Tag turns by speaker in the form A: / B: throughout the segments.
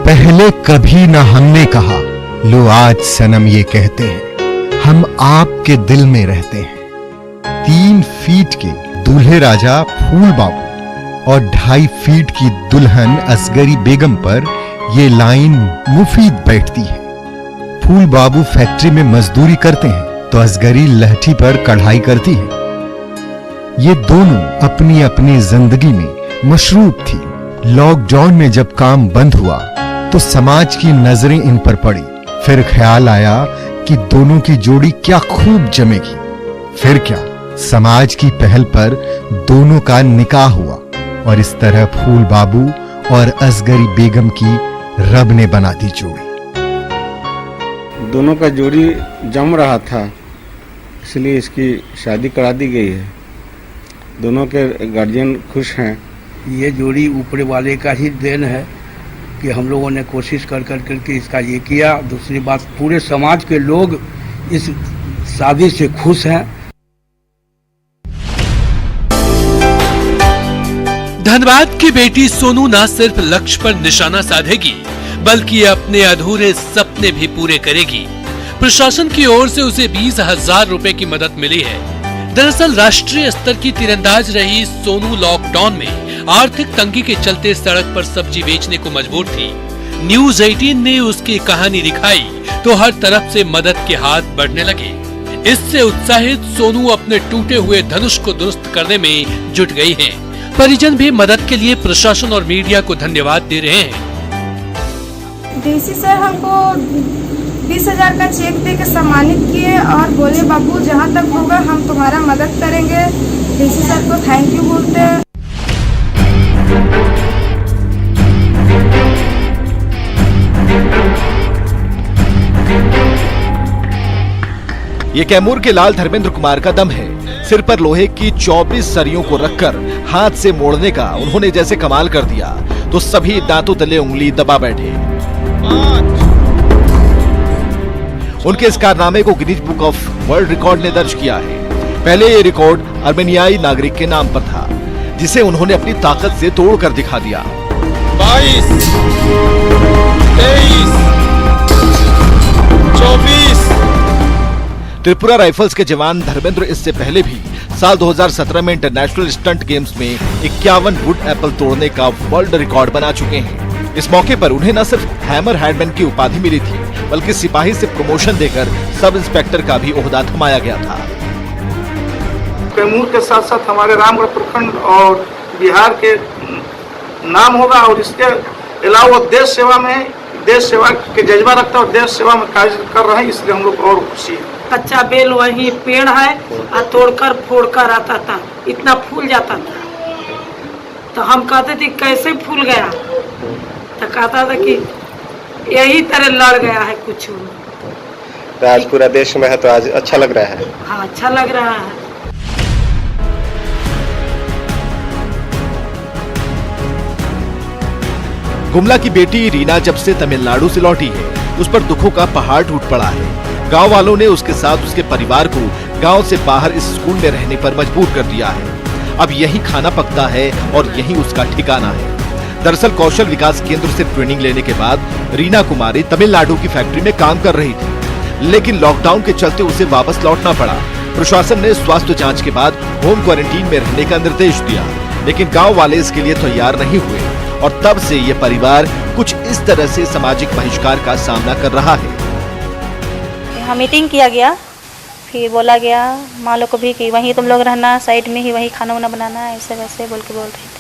A: पहले कभी ना हमने कहा, लो आज सनम ये कहते हैं, हम आपके दिल में रहते हैं। 3 फीट के दूल्हे राजा फूल बाबू और 2.5 फीट की दुल्हन असगरी बेगम पर ये लाइन मुफीद बैठती है। फूल बाबू फैक्ट्री में मजदूरी करते हैं तो असगरी लहठी पर कढ़ाई करती है। ये दोनों अपनी अपनी जिंदगी में मशरूफ थी। लॉकडाउन में जब काम बंद हुआ तो समाज की नजरें इन पर पड़ी। फिर ख्याल आया कि दोनों की जोड़ी क्या खूब जमेगी। फिर क्या, समाज की पहल पर दोनों का निकाह हुआ और इस तरह फूल बाबू और असगरी बेगम की रब ने बना दी जोड़ी।
B: दोनों का जोड़ी जम रहा था, इसलिए इसकी शादी करा दी गई है। दोनों के गार्जियन खुश हैं।
C: ये जोड़ी ऊपर वाले का ही देन है कि हम लोगों ने कोशिश कर करके इसका ये किया। दूसरी बात, पूरे समाज के लोग इस शादी से खुश हैं।
D: धनबाद की बेटी सोनू न सिर्फ लक्ष्य पर निशाना साधेगी बल्कि अपने अधूरे सपने भी पूरे करेगी। प्रशासन की ओर से उसे 20,000 रुपए की मदद मिली है। दरअसल राष्ट्रीय स्तर की तीरंदाज रही सोनू लॉकडाउन में आर्थिक तंगी के चलते सड़क पर सब्जी बेचने को मजबूर थी। न्यूज 18 ने उसकी कहानी दिखाई तो हर तरफ से मदद के हाथ बढ़ने लगे। इससे उत्साहित सोनू अपने टूटे हुए धनुष को दुरुस्त करने में जुट गई हैं। परिजन भी मदद के लिए प्रशासन और मीडिया को धन्यवाद दे रहे हैं।
E: डीसी सर हमको 20,000 का चेक दे के सम्मानित किए और बोले बाबू जहाँ तक होगा हम तुम्हारा मदद करेंगे। डीसी सर को थैंक यू बोलते हैं।
F: ये कैमूर के लाल धर्मेंद्र कुमार का दम है। सिर पर लोहे की 24 सरियों को रखकर हाथ से मोड़ने का उन्होंने जैसे कमाल कर दिया तो सभी दांतों तले उंगली दबा बैठे। उनके इस कारनामे को Guinness book of world record ने दर्ज किया है। पहले ये रिकॉर्ड अर्मेनियाई नागरिक के नाम पर था, जिसे उन्होंने अपनी ताकत से तोड़कर दिखा दिया।
G: 22, 23, 24।
F: त्रिपुरा राइफल्स के जवान धर्मेंद्र इससे पहले भी साल 2017 में इंटरनेशनल स्टंट गेम्स में 51 वुड एप्पल तोड़ने का वर्ल्ड रिकॉर्ड बना चुके हैं। इस मौके पर उन्हें न सिर्फ हैमर हैंडमैन की उपाधि मिली थी बल्कि सिपाही से प्रमोशन देकर सब इंस्पेक्टर का भी ओहदा थमाया गया था।
H: कैमूर के साथ साथ हमारे रामगढ़ प्रखंड और बिहार के नाम होगा और इसके अलावा देश सेवा में देश सेवा के जज्बा रखता और देश सेवा में कार्य कर रहे हैं, इसलिए हम लोग और खुशी है।
I: कच्चा बेल वही पेड़ है और तोड़कर फोड़कर आता था, इतना फूल जाता था। तो हम कहते थे कैसे फूल गया, तो कहता था कि यही तरह लड़ गया है कुछ।
J: तो आज पूरा देश में है तो आज अच्छा लग रहा है।
I: हाँ, अच्छा लग रहा है।
F: गुमला की बेटी रीना जब से तमिलनाडु से लौटी है उस पर दुखों का पहाड़ टूट पड़ा है। गांव वालों ने उसके साथ उसके परिवार को गांव से बाहर इस स्कूल में रहने पर मजबूर कर दिया है। अब यही खाना पकता है और यही उसका ठिकाना है। दरअसल कौशल विकास केंद्र से ट्रेनिंग लेने के बाद रीना कुमारी तमिलनाडु की फैक्ट्री में काम कर रही थी, लेकिन लॉकडाउन के चलते उसे वापस लौटना पड़ा। प्रशासन ने स्वास्थ्य जांच के बाद होम क्वारंटीन में रहने का निर्देश दिया, लेकिन गांव वाले इसके लिए तैयार नहीं हुए और तब से ये परिवार कुछ इस तरह से सामाजिक बहिष्कार का सामना कर रहा है।
K: यहाँ मीटिंग किया गया, फिर बोला गया माँ लोग को भी कि वहीं तुम लोग रहना, साइड में ही वहीं खाना वाना बनाना, ऐसे वैसे बोल रहे थे।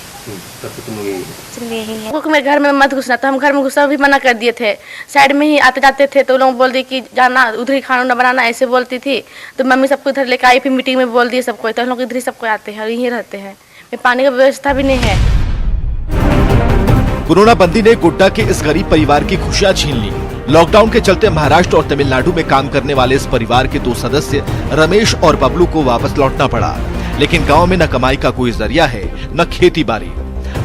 L: मेरे घर में मत घुसना, तो हम घर में घुसना भी मना कर दिए थे। साइड में ही आते जाते थे तो लोग बोल दिए कि जाना उधर ही खाना बनाना, ऐसे बोलती थी। तो मम्मी सबको इधर लेकर आई, फिर मीटिंग में बोल दिए सबको, तो हम लोग इधर ही सबको आते हैं और यहीं रहते हैं। पानी का व्यवस्था भी नहीं है।
F: कोरोना बंदी ने गोड्डा के इस गरीब परिवार की खुशियां छीन ली। लॉकडाउन के चलते महाराष्ट्र और तमिलनाडु में काम करने वाले इस परिवार के 2 सदस्य रमेश और बबलू को वापस लौटना पड़ा, लेकिन गांव में न कमाई का कोई जरिया है न खेती बाड़ी।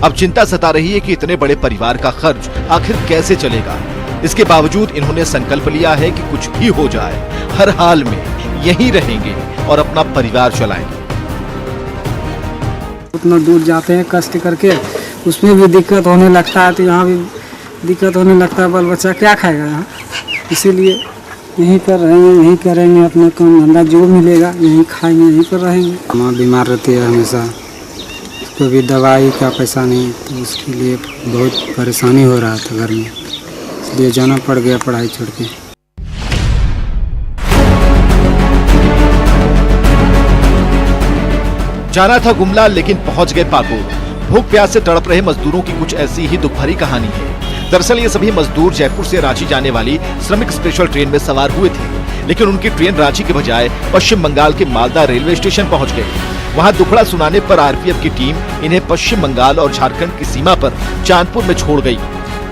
F: अब चिंता सता रही है कि इतने बड़े परिवार का खर्च आखिर कैसे चलेगा। इसके बावजूद इन्होंने संकल्प लिया है कि कुछ भी हो जाए हर हाल में यहीं रहेंगे और अपना परिवार चलाएंगे।
G: उतना दूर जाते हैं कष्ट करके, उसमें भी दिक्कत होने लगता है, तो यहाँ भी दिक्कत होने लगता है। बाल बच्चा क्या खाएगा यहाँ, इसीलिए यहीं पर रहेंगे, यहीं करेंगे अपना काम धंधा, जो मिलेगा यहीं खाएंगे, यहीं पर रहेंगे। माँ बीमार रहती है हमेशा, उसको भी दवाई का पैसा नहीं, तो उसके लिए बहुत परेशानी हो रहा था घर में, इसलिए जाना पड़ गया पढ़ाई छोड़ के।
F: जाना था गुमला लेकिन पहुंच गए पाकुड़। भूख प्यास से तड़प रहे मजदूरों की कुछ ऐसी ही दुख भरी कहानी है। दरअसल ये सभी मजदूर जयपुर से रांची जाने वाली श्रमिक स्पेशल ट्रेन में सवार हुए थे, लेकिन उनकी ट्रेन रांची के बजाय पश्चिम बंगाल के मालदा रेलवे स्टेशन पहुंच गई। वहां दुखड़ा सुनाने पर आरपीएफ की टीम इन्हें पश्चिम बंगाल और झारखंड की सीमा पर चांदपुर में छोड़ गई।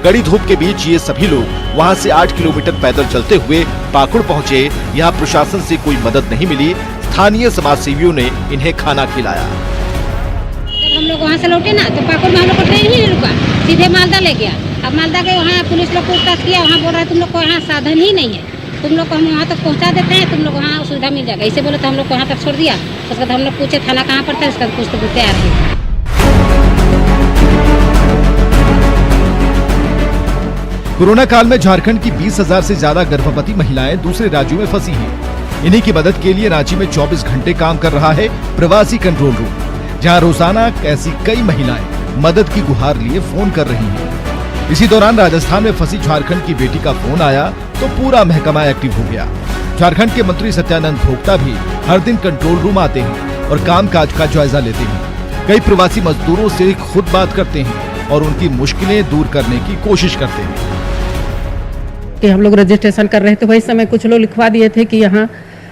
F: कड़ी धूप के बीच ये सभी लोग वहां से 8 किलोमीटर पैदल चलते हुए पाकुड़ पहुंचे। यहाँ प्रशासन से कोई मदद नहीं मिली। स्थानीय समाज सेवियों ने इन्हें खाना खिलाया।
M: जब हम लोग वहाँ से लौटे ना, तो पाकुड़ में हम लोग को ट्रेन ही नहीं रुका, सीधे मालदा ले गया। अब मालदा के वहाँ पुलिस लोग पूछताछ किया, वहाँ बोल रहा है तुम लोग को यहाँ साधन ही नहीं है, तुम लोग को हम वहाँ तक पहुँचा देते हैं, तुम लोग वहाँ सुविधा मिल जाएगा। ऐसे बोले तो हम लोग को वहाँ तक छोड़ दिया। उसके बाद हम लोग पूछे थाना कहाँ पड़ता है, उसका कुछ तो बोलते आ रहे हैं।
F: कोरोना काल में झारखंड की 20,000 से ज्यादा गर्भवती महिलाएं दूसरे राज्यों में फंसी हैं। इन्हीं की मदद के लिए रांची में 24 घंटे काम कर रहा है प्रवासी कंट्रोल रूम, जहां रोजाना ऐसी कई महिलाएं मदद की गुहार लिए फोन कर रही हैं। इसी दौरान राजस्थान में फंसी झारखंड की बेटी का फोन आया तो पूरा महकमा एक्टिव हो गया। झारखंड के मंत्री सत्यानंद भोक्ता भी हर दिन कंट्रोल रूम आते हैं और कामकाज का जायजा लेते हैं। कई प्रवासी मजदूरों से खुद बात करते हैं और उनकी मुश्किलें दूर करने की कोशिश करते हैं।
N: कि हम लोग रजिस्ट्रेशन कर रहे थे, वही समय कुछ लोग लिखवा दिए थे कि यहाँ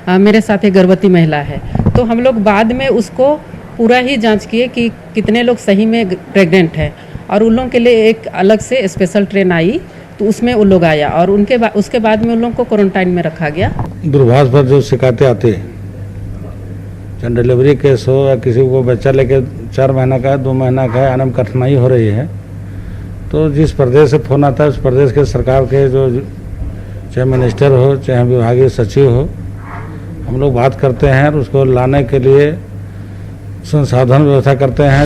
N: मेरे साथ एक गर्भवती महिला है, तो हम लोग बाद में उसको पूरा ही जांच किए कि कितने लोग सही में प्रेग्नेंट हैं, और उन लोगों के लिए एक अलग से स्पेशल ट्रेन आई, तो उसमें उन लोग आया, और उसके बाद में उन लोगों को क्वारंटाइन में रखा गया।
O: दूरभाष पर जो शिकायतें आती है, चाहे डिलीवरी केस हो या किसी को बच्चा लेके 4 महीना का है, 2 महीना का है, आने में कठिनाई हो रही है, तो जिस प्रदेश से फोन आता है उस प्रदेश के सरकार के जो चाहे मिनिस्टर हो चाहे विभागीय सचिव हो, हम लोग बात करते हैं और उसको लाने के लिए संसाधन व्यवस्था करते हैं।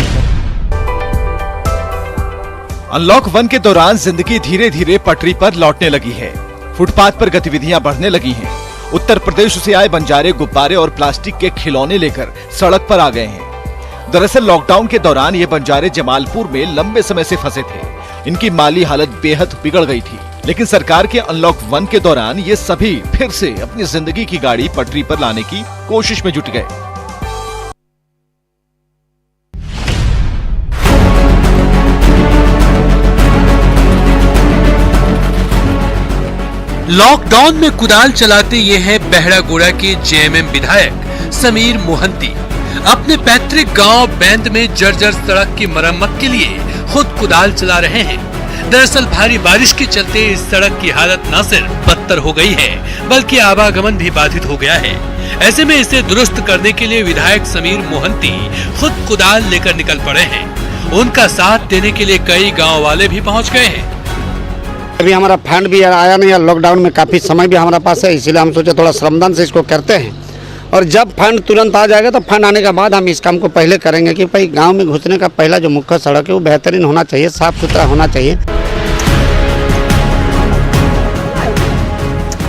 F: अनलॉक 1 के दौरान जिंदगी धीरे धीरे पटरी पर लौटने लगी है। फुटपाथ पर गतिविधियां बढ़ने लगी हैं। उत्तर प्रदेश से आए बंजारे गुब्बारे और प्लास्टिक के खिलौने लेकर सड़क पर आ गए हैं। दरअसल लॉकडाउन के दौरान ये बंजारे जमालपुर में लंबे समय से फंसे थे। इनकी माली हालत बेहद बिगड़ गई थी, लेकिन सरकार के अनलॉक 1 के दौरान ये सभी फिर से अपनी जिंदगी की गाड़ी पटरी पर लाने की कोशिश में जुट गए।
D: लॉकडाउन में कुदाल चलाते ये हैं बहरागोड़ा के जेएमएम विधायक समीर मोहंती। अपने पैतृक गांव बैंद में जर्जर सड़क की मरम्मत के लिए खुद कुदाल चला रहे हैं। दरअसल भारी बारिश के चलते इस सड़क की हालत न सिर्फ बदतर हो गई है, बल्कि आवागमन भी बाधित हो गया है। ऐसे में इसे दुरुस्त करने के लिए विधायक समीर मोहंती खुद कुदाल लेकर निकल पड़े हैं। उनका साथ देने के लिए कई गांव वाले भी पहुंच गए हैं।
P: अभी हमारा फंड भी आया नहीं है, लॉकडाउन में काफी समय भी हमारा पास है, इसीलिए हम सोचे थोड़ा श्रमदान से इसको करते हैं, और जब फंड तुरंत आ जाएगा तो फंड आने के बाद हम इस काम को पहले करेंगे कि भाई गांव में घुसने का पहला जो मुख्य सड़क है वो बेहतरीन होना चाहिए, साफ सुथरा होना चाहिए।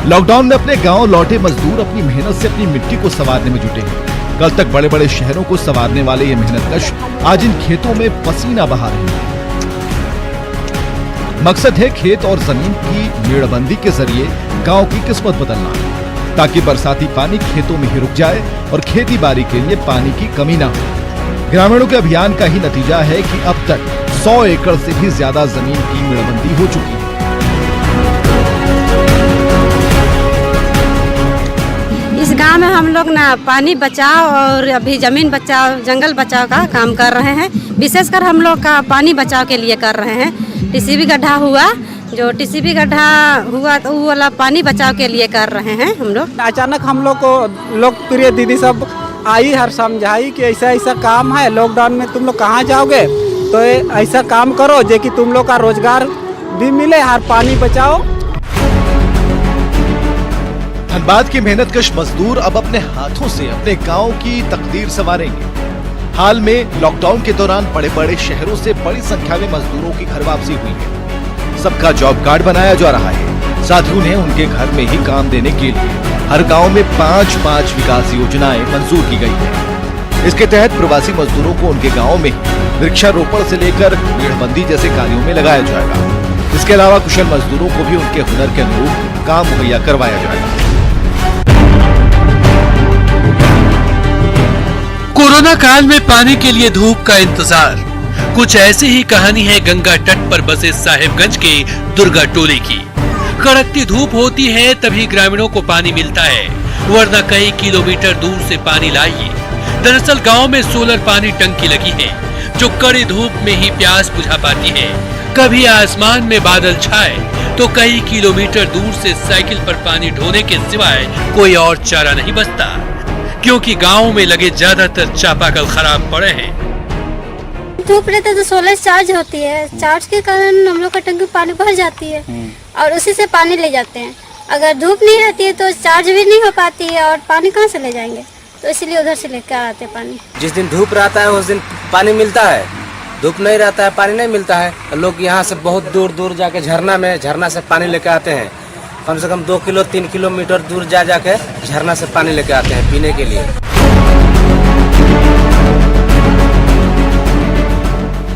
F: लॉकडाउन में अपने गांव लौटे मजदूर अपनी मेहनत से अपनी मिट्टी को संवारने में जुटे हैं। कल तक बड़े बड़े शहरों को संवारने वाले ये मेहनतकश आज इन खेतों में पसीना बहा रहे हैं। मकसद है खेत और जमीन की मेड़बंदी के जरिए गांव की किस्मत बदलना, ताकि बरसाती पानी खेतों में ही रुक जाए और खेती बाड़ी के लिए पानी की कमी ना हो। ग्रामीणों के अभियान का ही नतीजा है कि अब तक 100 एकड़ से भी ज्यादा जमीन की मेड़बंदी हो चुकी है।
Q: इस गांव में हम लोग ना पानी बचाव और अभी जमीन बचाव, जंगल बचाव का काम कर रहे हैं। विशेषकर हम लोग का पानी बचाव के लिए कर रहे हैं। टीसीबी गड्ढा हुआ, जो टीसीबी गड्ढा हुआ तो वो वाला पानी बचाव के लिए कर रहे हैं हम लोग।
G: अचानक हम लोग को लोकप्रिय दीदी सब आई, हर समझाई कि ऐसा ऐसा काम है, लॉकडाउन में तुम लोग कहाँ जाओगे, तो ऐसा काम करो जो कि तुम लोग का रोजगार भी मिले, हर पानी बचाओ।
F: धनबाद के मेहनतकश मजदूर अब अपने हाथों से अपने गांव की तकदीर संवारेंगे। हाल में लॉकडाउन के दौरान बड़े बड़े शहरों से बड़ी संख्या में मजदूरों की घर वापसी हुई है। सबका जॉब कार्ड बनाया जा रहा है। साथ ही उन्हें उनके घर में ही काम देने के लिए हर गांव में 5-5 विकास योजनाएं मंजूर की गई है। इसके तहत प्रवासी मजदूरों को उनके गाँव में वृक्षारोपण से लेकर मेड़बंदी जैसे कार्यों में लगाया जाएगा। इसके अलावा कुशल मजदूरों को भी उनके हुनर के अनुरूप काम मुहैया करवाया जाएगा।
D: कोरोना काल में पानी के लिए धूप का इंतजार, कुछ ऐसी ही कहानी है गंगा तट पर बसे साहिबगंज के दुर्गा टोली की। कड़कती धूप होती है तभी ग्रामीणों को पानी मिलता है, वरना कई किलोमीटर दूर से पानी लाइए। दरअसल गांव में सोलर पानी टंकी लगी है जो कड़ी धूप में ही प्यास बुझा पाती है। कभी आसमान में बादल छाए तो कई किलोमीटर दूर से साइकिल पर पानी ढोने के सिवाय कोई और चारा नहीं बचता, क्योंकि गांव में लगे ज्यादातर चापाकल खराब पड़े हैं।
R: धूप रहता तो सोलर चार्ज होती है, चार्ज के कारण हम लोग का टंकी पानी भर जाती है और उसी से पानी ले जाते हैं। अगर धूप नहीं रहती है तो चार्ज भी नहीं हो पाती है और पानी कहाँ से ले जाएंगे, तो इसलिए उधर से लेकर आते हैं पानी।
S: जिस दिन धूप रहता है उस दिन पानी मिलता है, धूप नहीं रहता है पानी नहीं मिलता है। लोग यहाँ से बहुत दूर दूर जाके झरना से पानी लेके आते हैं। कम से कम 2-3 किलोमीटर दूर जाके झरना से पानी लेके आते हैं पीने के लिए।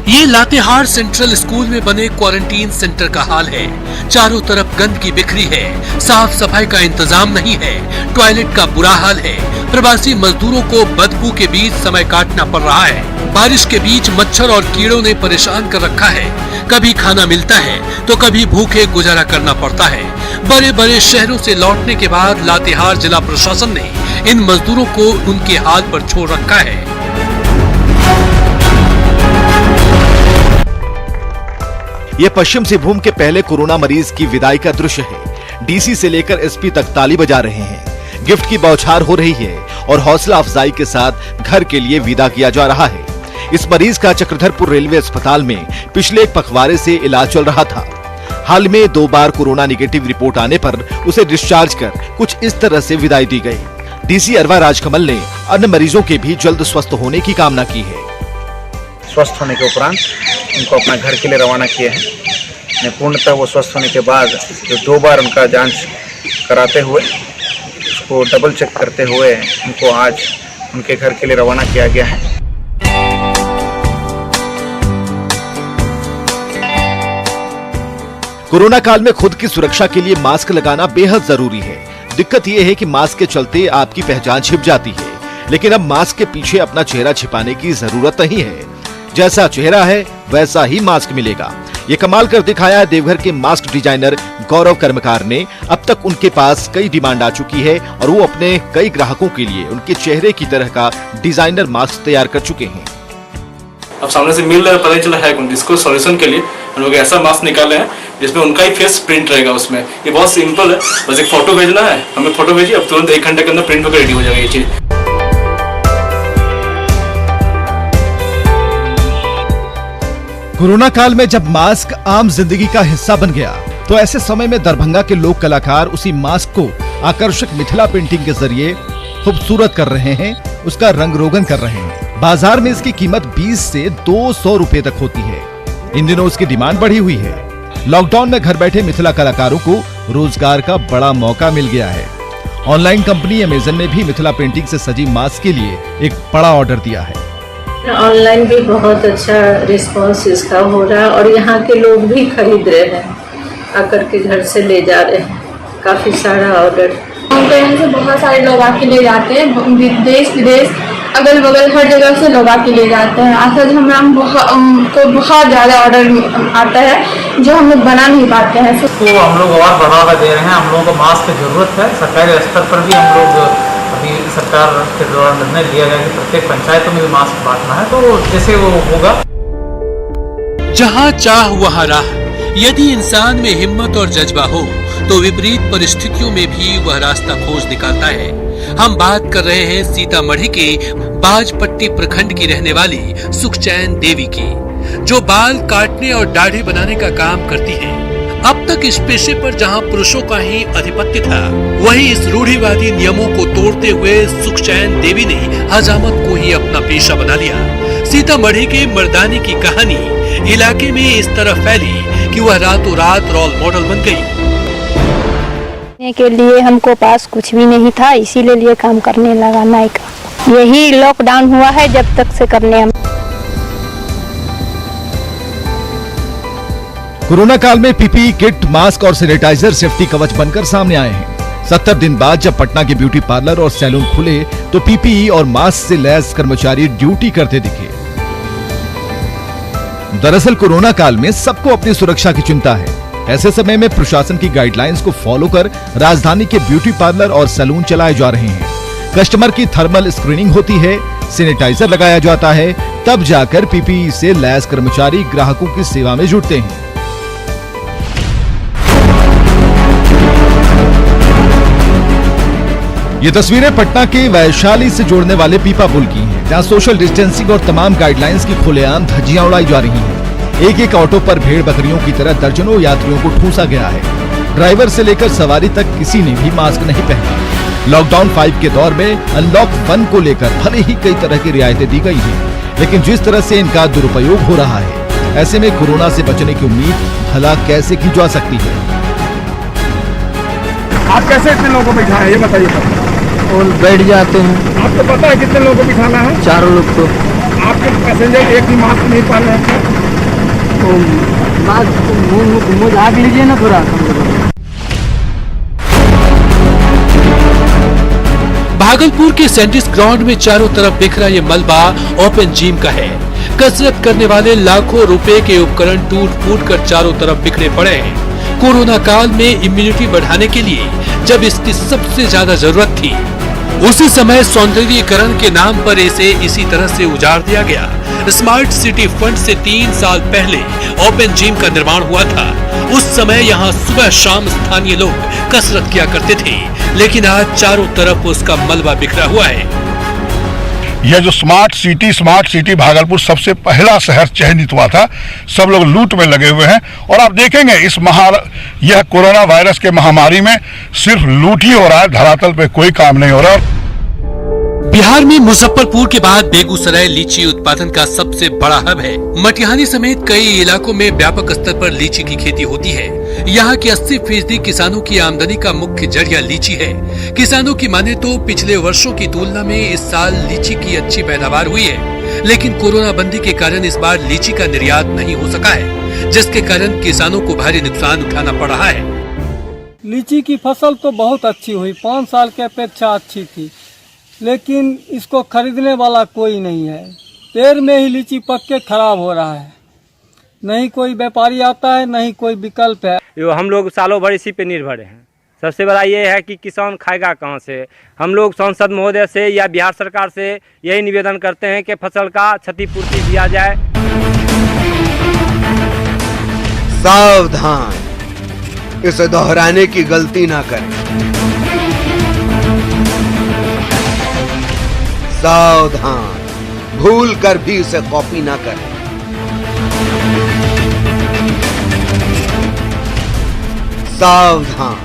D: ये लातेहार सेंट्रल स्कूल में बने क्वारंटीन सेंटर का हाल है। चारों तरफ गंदगी बिखरी है, साफ सफाई का इंतजाम नहीं है, टॉयलेट का बुरा हाल है। प्रवासी मजदूरों को बदबू के बीच समय काटना पड़ रहा है। बारिश के बीच मच्छर और कीड़ों ने परेशान कर रखा है। कभी खाना मिलता है तो कभी भूखे गुजारा करना पड़ता है। बड़े बड़े शहरों से लौटने के बाद लातेहार जिला प्रशासन ने इन मजदूरों को उनके हाल पर छोड़ रखा है।
F: ये पश्चिम सिंहभूम के पहले कोरोना मरीज की विदाई का दृश्य है। डीसी से लेकर एसपी तक ताली बजा रहे हैं। गिफ्ट की बौछार हो रही है और हौसला अफजाई के साथ घर के लिए विदा किया जा रहा है। इस मरीज का चक्रधरपुर रेलवे अस्पताल में पिछले एक पखवाड़े से इलाज चल रहा था। हाल में 2 बार कोरोना निगेटिव रिपोर्ट आने पर उसे डिस्चार्ज कर कुछ इस तरह से विदाई दी गई। डीसी अरवा राजकमल ने अन्य मरीजों के भी जल्द स्वस्थ होने की कामना की है।
T: स्वस्थ होने के उपरांत उनको अपना घर के लिए रवाना किए हैं। पूर्णतः वो स्वस्थ होने के बाद जो 2 बार उनका जांच कराते हुए उसको डबल चेक करते हुए उनको आज उनके घर के लिए रवाना किया गया है।
F: कोरोना काल में खुद की सुरक्षा के लिए मास्क लगाना बेहद जरूरी है। दिक्कत यह है कि मास्क के चलते आपकी पहचान छिप जाती है, लेकिन अब मास्क के पीछे अपना चेहरा छिपाने की जरूरत नहीं है। जैसा चेहरा है वैसा ही मास्क मिलेगा। ये कमाल कर दिखाया है देवघर के मास्क डिजाइनर गौरव कर्मकार ने। अब तक उनके पास कई डिमांड आ चुकी है और वो अपने कई ग्राहकों के लिए उनके चेहरे की तरह का डिजाइनर मास्क तैयार कर चुके हैं।
U: अब सामने से मिल रहा है, पता ही चला है इसको सॉल्यूशन के लिए हम लोग ऐसा मास्क निकाले हैं जिसमें उनका ही फेस प्रिंट रहेगा। उसमें ये बहुत सिंपल है, बस एक फोटो भेजना है, हमें फोटो भेजिए, अब तुरंत 1 घंटे के अंदर प्रिंट होकर रेडी हो जाएगा ये चीज।
F: कोरोना काल में जब मास्क आम जिंदगी का हिस्सा बन गया तो ऐसे समय में दरभंगा के लोक कलाकार उसी मास्क को आकर्षक मिथिला पेंटिंग के जरिए खूबसूरत कर रहे हैं, उसका रंग रोगन कर रहे हैं। बाजार में इसकी कीमत 20 से 200 रुपए तक होती है। इन दिनों उसकी डिमांड बढ़ी हुई है। लॉकडाउन में घर बैठे मिथिला कलाकारों को रोजगार का बड़ा मौका मिल गया है। ऑनलाइन कंपनी अमेजन ने भी मिथिला पेंटिंग से सजी मास्क के लिए एक बड़ा ऑर्डर दिया है।
V: ऑनलाइन भी बहुत अच्छा रिस्पांस इसका हो रहा है और यहाँ के लोग भी खरीद रहे हैं, आकर के घर से ले जा रहे हैं। काफ़ी सारा ऑर्डर
E: हम तो यहाँ से बहुत सारे लोग आके ले जाते हैं, देश विदेश अगल बगल हर जगह से लोग आके ले जाते हैं। आज हम बहुत ज़्यादा ऑर्डर आता है जो हम लोग बना नहीं पाते हैं।
W: तो हम लोग और बढ़ावा दे रहे हैं। हम लोगों को मास्क की जरूरत है। सरकारी स्तर पर भी हम लोग अभी सरकार के द्वारा निर्णय लिया गया कि प्रत्येक पंचायतों में भी मास्क बांटना है, तो जैसे वो होगा।
D: जहाँ चाह वहाँ राह। यदि इंसान में हिम्मत और जज्बा हो तो विपरीत परिस्थितियों में भी वह रास्ता खोज निकालता है। हम बात कर रहे हैं सीतामढ़ी के बाजपट्टी प्रखंड की रहने वाली सुखचैन देवी की, जो बाल काटने और दाढ़ी बनाने का काम करती हैं। अब तक इस पेशे पर जहां पुरुषों का ही आधिपत्य था, वहीं इस रूढ़िवादी नियमों को तोड़ते हुए सुखचैन देवी ने हजामत को ही अपना पेशा बना लिया। सीतामढ़ी के मर्दानी की कहानी इलाके में इस तरह फैली कि वह रातों रात रोल मॉडल बन गई।
R: के लिए हमको पास कुछ भी नहीं था, इसीलिए काम करने लगा नाई का। यही लॉकडाउन हुआ है, जब तक से करने हम।
F: कोरोना काल में पीपीई किट, मास्क और सैनिटाइजर सेफ्टी कवच बनकर सामने आए हैं। 70 दिन बाद जब पटना के ब्यूटी पार्लर और सैलून खुले तो पीपीई और मास्क से लैस कर्मचारी ड्यूटी करते दिखे। दरअसल कोरोना काल में सबको अपनी सुरक्षा की चिंता है। ऐसे समय में प्रशासन की गाइडलाइंस को फॉलो कर राजधानी के ब्यूटी पार्लर और सैलून चलाए जा रहे हैं। कस्टमर की थर्मल स्क्रीनिंग होती है, सैनिटाइजर लगाया जाता है, तब जाकर पीपीई से लैस कर्मचारी ग्राहकों की सेवा में जुटते हैं। ये तस्वीरें पटना के वैशाली से जोड़ने वाले पीपा पुल की हैं, जहां सोशल डिस्टेंसिंग और तमाम गाइडलाइंस की खुलेआम धज्जियां उड़ाई जा रही हैं। एक एक ऑटो पर भेड़ बकरियों की तरह दर्जनों यात्रियों को ठूंसा गया है। ड्राइवर से लेकर सवारी तक किसी ने भी मास्क नहीं पहना। लॉकडाउन 5 के दौर में अनलॉक 1 को लेकर भले ही कई तरह की रियायतें दी गई हैं, लेकिन जिस तरह से इनका दुरुपयोग हो रहा है, ऐसे में कोरोना से बचने की उम्मीद भला कैसे की जा सकती है।
H: आप कैसे इतने लोगों को बिठाए हैं, ये बताइए।
G: और बैठ जाते हैं।
H: आपको पता है कितने लोगों को बिठाना है?
G: 4 लोग। तो
H: आपके पैसेंजर एक भी मास्क नहीं पहन रहे हैं।
G: तो मास्क मुँह ढाक लीजिए ना पूरा।
D: भागलपुर के सैंडिस ग्राउंड में चारों तरफ बिखरा ये मलबा ओपन जिम का है। कसरत करने वाले लाखों रुपए के उपकरण टूट फूट कर चारों तरफ बिखरे पड़े हैं। कोरोना काल में इम्यूनिटी बढ़ाने के लिए जब इसकी सबसे ज्यादा जरूरत थी, उसी समय सौंदर्यीकरण के नाम पर इसे इसी तरह से उजाड़ दिया गया। स्मार्ट सिटी फंड से 3 साल पहले ओपन जिम का निर्माण हुआ था। उस समय यहाँ सुबह शाम स्थानीय लोग कसरत किया करते थे, लेकिन आज चारों तरफ उसका मलबा बिखरा हुआ है।
A: यह जो स्मार्ट सिटी भागलपुर सबसे पहला शहर चयनित हुआ था। सब लोग लूट में लगे हुए हैं और आप देखेंगे यह कोरोना वायरस के महामारी में सिर्फ लूट ही हो रहा है, धरातल पे कोई काम नहीं हो रहा।
D: बिहार में मुजफ्फरपुर के बाद बेगूसराय लीची उत्पादन का सबसे बड़ा हब है। मटिहानी समेत कई इलाकों में व्यापक स्तर पर लीची की खेती होती है। यहाँ की 80% किसानों की आमदनी का मुख्य जरिया लीची है। किसानों की माने तो पिछले वर्षों की तुलना में इस साल लीची की अच्छी पैदावार हुई है, लेकिन कोरोना बंदी के कारण इस बार लीची का निर्यात नहीं हो सका है, जिसके कारण किसानों को भारी नुकसान उठाना पड़ रहा है।
G: लीची की फसल तो बहुत अच्छी हुई, 5 साल की अपेक्षा अच्छी थी, लेकिन इसको खरीदने वाला कोई नहीं है। पेड़ में ही लीची पक के खराब हो रहा है, नहीं कोई व्यापारी आता है, नहीं कोई विकल्प है।
B: हम लोग सालों भर इसी पे निर्भर हैं। सबसे बड़ा ये है कि किसान खाएगा कहाँ से। हम लोग सांसद महोदय से या बिहार सरकार से यही निवेदन करते हैं कि फसल का क्षतिपूर्ति दिया जाए।
C: सावधान, इसे दोहराने की गलती ना करें। सावधान, भूल कर भी इसे कॉपी ना करें। सावधान,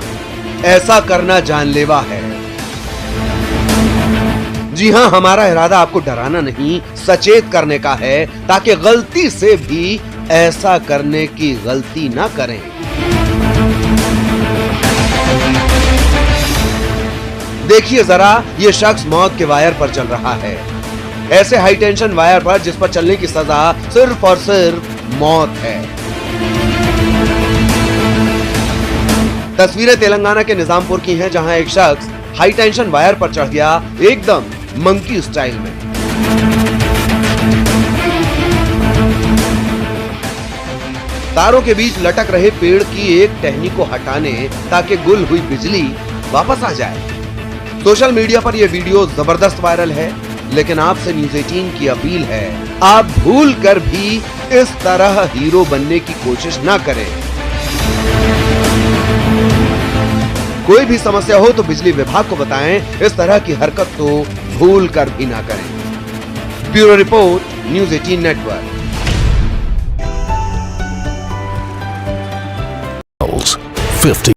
C: ऐसा करना जानलेवा है। जी हां, हमारा इरादा आपको डराना नहीं, सचेत करने का है, ताकि गलती से भी ऐसा करने की गलती ना करें। देखिए जरा, ये शख्स मौत के वायर पर चल रहा है। ऐसे हाई टेंशन वायर पर जिस पर चलने की सजा सिर्फ और सिर्फ मौत है। तस्वीरें तेलंगाना के निजामपुर की हैं, जहां एक शख्स हाई टेंशन वायर पर चढ़ गया, एकदम मंकी स्टाइल में। तारों के बीच लटक रहे पेड़ की एक टहनी को हटाने ताकि गुल हुई बिजली वापस आ जाए। सोशल मीडिया पर यह वीडियो जबरदस्त वायरल है, लेकिन आपसे न्यूज़ 18 की अपील है, आप भूल कर भी इस तरह हीरो बनने की कोशिश ना करें। कोई भी समस्या हो तो बिजली विभाग को बताएं, इस तरह की हरकत तो भूल कर भी ना करें। Bureau report, news 18 network.
I: 50